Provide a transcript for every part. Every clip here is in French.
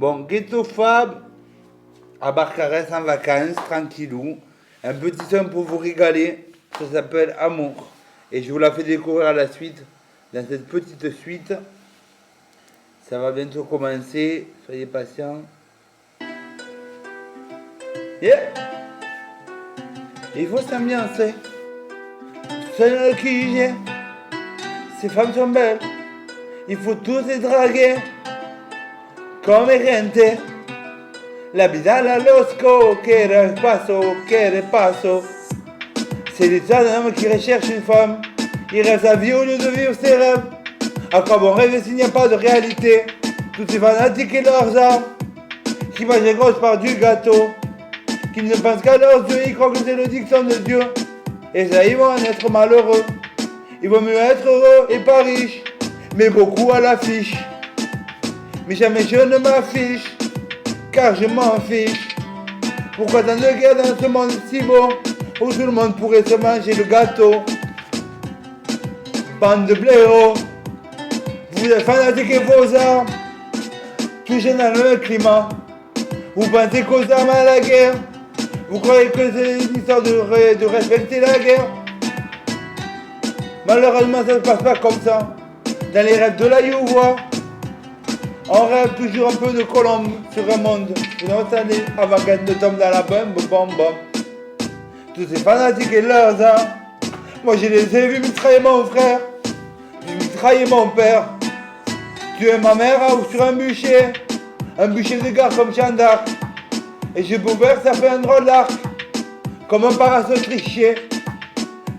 Bon, Ghetto Fab à Barcarès en vacances, tranquillou. Un petit son pour vous régaler. Ça s'appelle Amour. Et je vous la fais découvrir à la suite. Dans cette petite suite. Ça va bientôt commencer. Soyez patients. Yeah! Il faut s'ambiancer. C'est le qui j'ai. Ces femmes sont belles. Il faut tous les draguer. Comme gente. La vida la losco. Quiere paso. C'est l'histoire d'un homme qui recherche une femme. Il rêve sa vie au lieu de vivre ses rêves. À quoi bon rêver s'il n'y a pas de réalité? Tous ces fanatiques et leurs armes qui mangent les grosses parts du gâteau, qui ne pensent qu'à leurs yeux, ils croient que c'est le dicton de Dieu. Et ça, ils vont en être malheureux. Il vaut mieux être heureux et pas riche, mais beaucoup à l'affiche. Mais jamais je ne m'affiche, car je m'en fiche. Pourquoi tant de guerre dans ce monde si beau, où tout le monde pourrait se manger le gâteau? Bande de blaireaux, vous êtes fanatiques et vos armes, touchés dans le climat. Vous pensez qu'aux armes à la guerre, vous croyez que c'est une histoire de respecter la guerre? Malheureusement, ça ne se passe pas comme ça. Dans les rêves de la Youvois, on rêve toujours un peu de colombe sur un monde. Une autre année, avant qu'elle ne tombe dans la bombe. Tous ces fanatiques et leurs armes, moi je les ai vus mitrailler mon frère, mitrailler mon père, tuer ma mère sur un bûcher de gare comme Jeanne d'Arc. Et je pouvais ça fait un drôle d'arc, comme un parasol triché.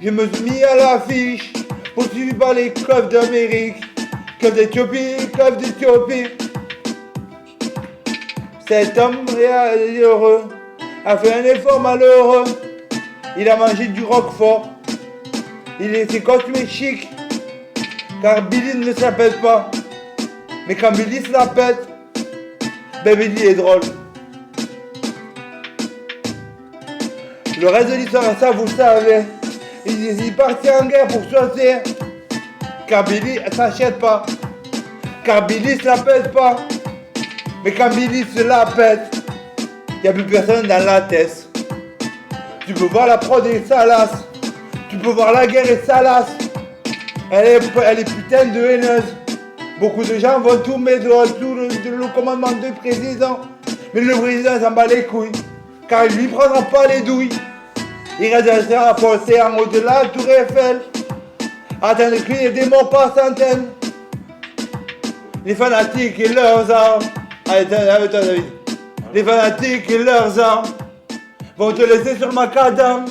Je me suis mis à l'affiche, poursuivi par les clubs d'Amérique, clubs d'Éthiopie. Cet homme heureux a fait un effort malheureux. Il a mangé du roquefort. Il était costumé chic, car Billy ne s'appelle pas. Mais quand Billy se la pète, ben Billy est drôle. Le reste de l'histoire, ça vous savez. Il est parti en guerre pour choisir, car Billy s'achète pas. Car Billy se la pète pas. Mais quand Billy se la pète, il n'y a plus personne dans la tête. Tu peux voir la prod et salace. Tu peux voir la guerre et salace. Elle est putain de haineuse. Beaucoup de gens vont tout mettre sous le commandement du président. Mais le président s'en bat les couilles. Car il lui prendra pas les douilles. Il restera à penser en haut de la tour Eiffel. Attendre crier des morts par centaines. Les fanatiques et leurs armes. Allez, avec toi David. Les fanatiques et leurs armes vont te laisser sur macadam.